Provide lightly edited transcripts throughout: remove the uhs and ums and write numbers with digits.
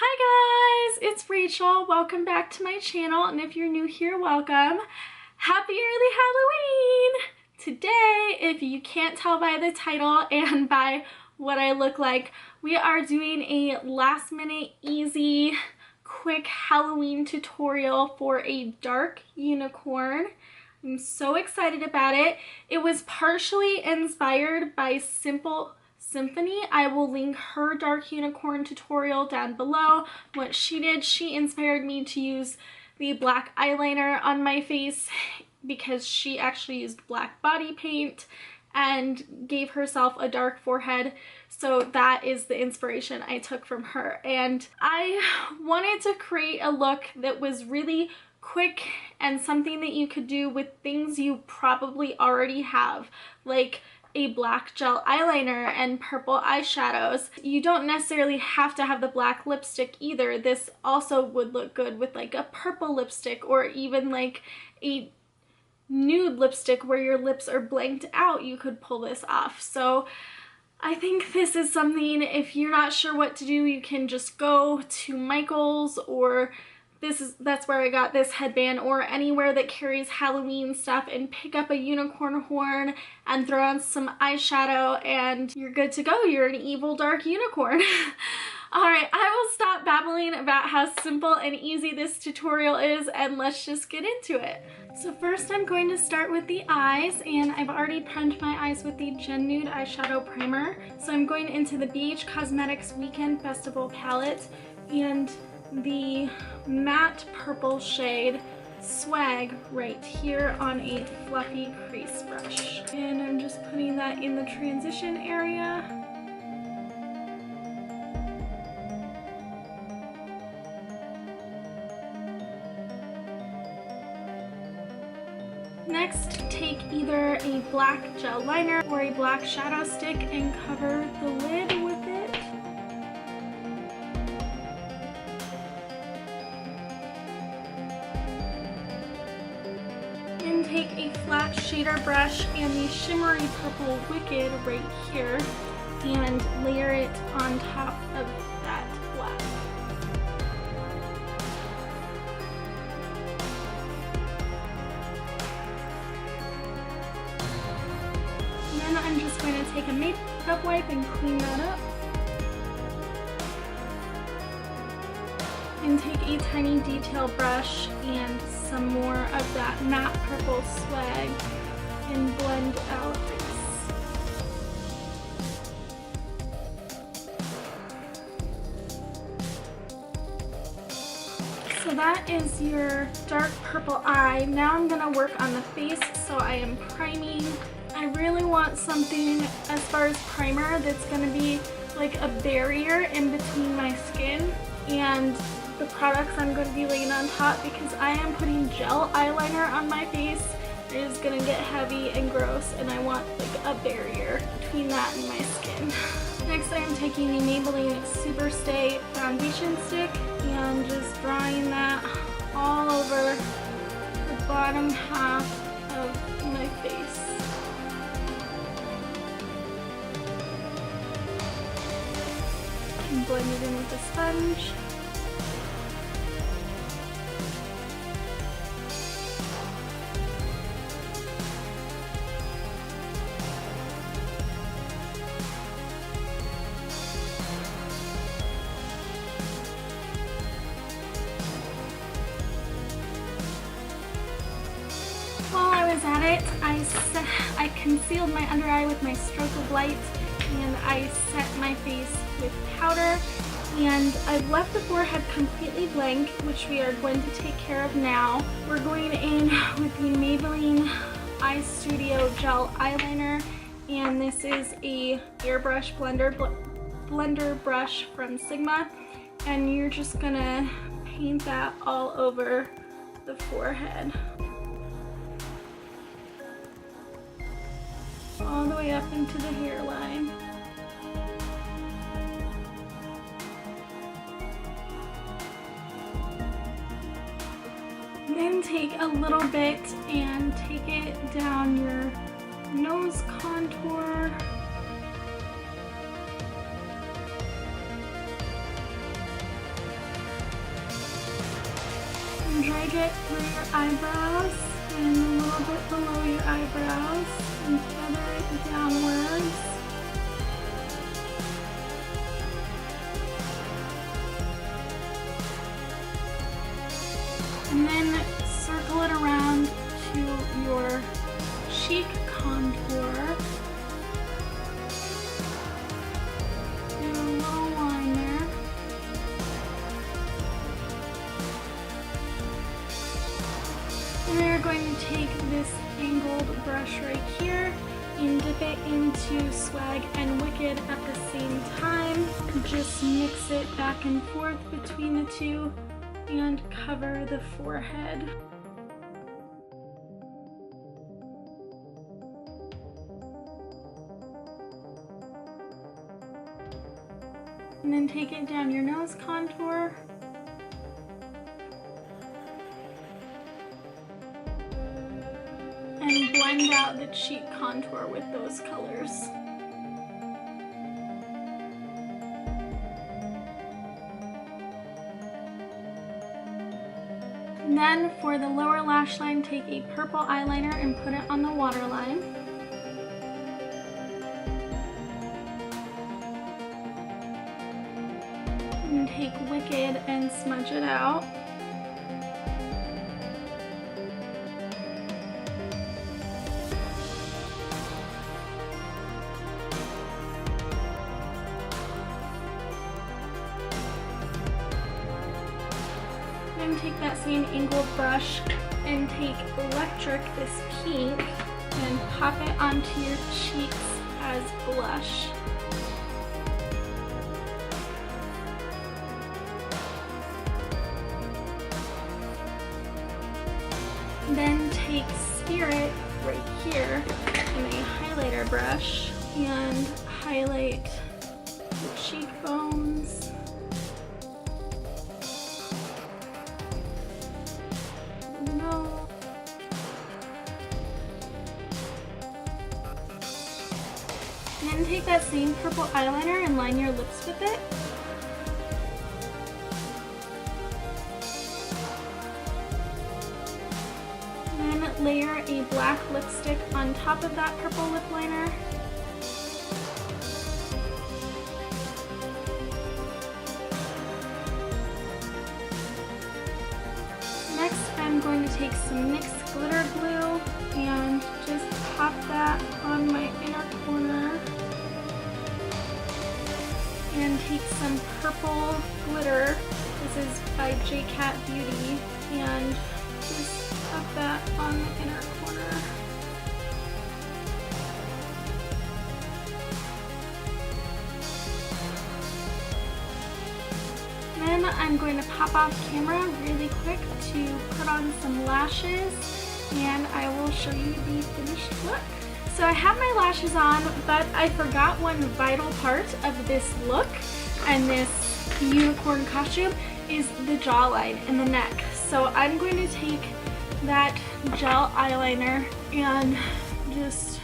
Hi guys, it's Rachel. Welcome back to my channel, and if you're new here, welcome. Happy early Halloween! Today, if you can't tell by the title and by what I look like, we are doing a last minute, easy, quick Halloween tutorial for a dark unicorn. I'm so excited about it. It was partially inspired by Simple Symphony. I will link her dark unicorn tutorial down below. What she did, she inspired me to use the black eyeliner on my face because she actually used black body paint and gave herself a dark forehead. So that is the inspiration I took from her. And I wanted to create a look that was really quick and something that you could do with things you probably already have, like a black gel eyeliner and purple eyeshadows. You don't necessarily have to have the black lipstick either. This also would look good with like a purple lipstick or even like a nude lipstick where your lips are blanked out. You could pull this off. So I think this is something, if you're not sure what to do, you can just go to Michael's, or that's where I got this headband, or anywhere that carries Halloween stuff, and pick up a unicorn horn and throw on some eyeshadow and you're good to go. You're an evil dark unicorn. Alright, I will stop babbling about how simple and easy this tutorial is and let's just get into it. So first I'm going to start with the eyes, and I've already primed my eyes with the Gen Nude eyeshadow primer. So I'm going into the BH Cosmetics Weekend Festival palette and the matte purple shade Swag right here on a fluffy crease brush. And I'm just putting that in the transition area. Next, take either a black gel liner or a black shadow stick and cover the lid with it. And take a flat shader brush and the shimmery purple Wicked right here and layer it on top of that black. And then I'm just going to take a makeup wipe and clean that up. And take a tiny detail brush and some more of that matte purple Swag and blend out this. So that is your dark purple eye. Now I'm going to work on the face, so I am priming. I really want something as far as primer that's going to be like a barrier in between my skin and the products I'm going to be laying on top, because I am putting gel eyeliner on my face. It is going to get heavy and gross, and I want like a barrier between that and my skin. Next, I am taking the Maybelline Super Stay foundation stick and just drawing that all over the bottom half of my face. And blend it in with a sponge. While I was at it, I concealed my under eye with my stroke of light, and I set my face with powder, and I've left the forehead completely blank, which we are going to take care of now. We're going in with the Maybelline Eye Studio Gel Eyeliner, and this is a airbrush blender brush from Sigma, and you're just gonna paint that all over the forehead. All the way up into the hairline. Then take a little bit and take it down your nose contour. drag it through your eyebrows and a little bit below your eyebrows and feather it downwards. And then circle it around to your cheek contour. Do a little line there. And we're going to take this angled brush right here and dip it into Swag and Wicked at the same time. Just mix it back and forth between the two and cover the forehead. And then take it down your nose contour. And blend out the cheek contour with those colors. And then for the lower lash line, take a purple eyeliner and put it on the waterline. And take Wicked and smudge it out. Then take that same angled brush and take Electric, this pink, and pop it onto your cheeks as blush. Then take Spirit right here in a highlighter brush and highlight the cheekbones. No. And then take that same purple eyeliner and line your lips with it. Then layer a black lipstick on top of that purple lip liner. Next, I'm going to take some NYX glitter glue and just pop that on my inner corner. And take some purple glitter. This is by J-Cat Beauty. And just pop that on the inner corner. Then I'm going to pop off camera really quick to put on some lashes, and I will show you the finished look. So I have my lashes on, but I forgot one vital part of this look and this unicorn costume is the jawline and the neck. So I'm going to take that gel eyeliner and just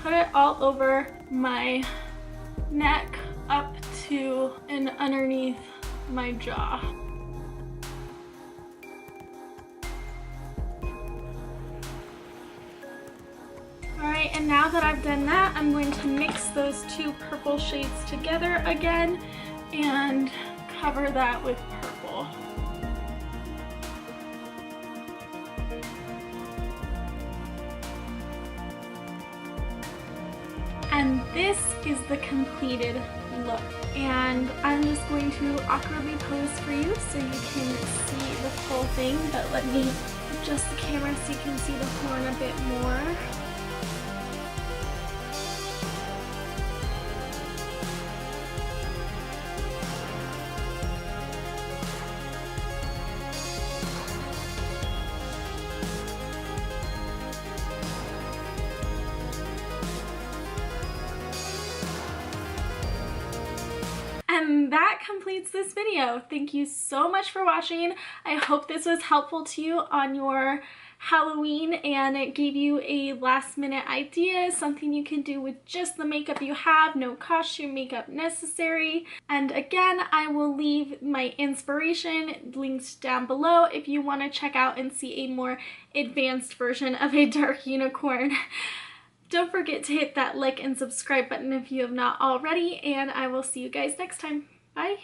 put it all over my neck up to and underneath my jaw. Alright, and now that I've done that, I'm going to mix those two purple shades together again and cover that with purple. And this is the completed look. And I'm just going to awkwardly pose for you so you can see the full thing, but let me adjust the camera so you can see the horn a bit more. And that completes this video. Thank you so much for watching. I hope this was helpful to you on your Halloween, and it gave you a last minute idea, something you can do with just the makeup you have, no costume makeup necessary. And again, I will leave my inspiration links down below if you want to check out and see a more advanced version of a dark unicorn. Don't forget to hit that like and subscribe button if you have not already, and I will see you guys next time. Bye!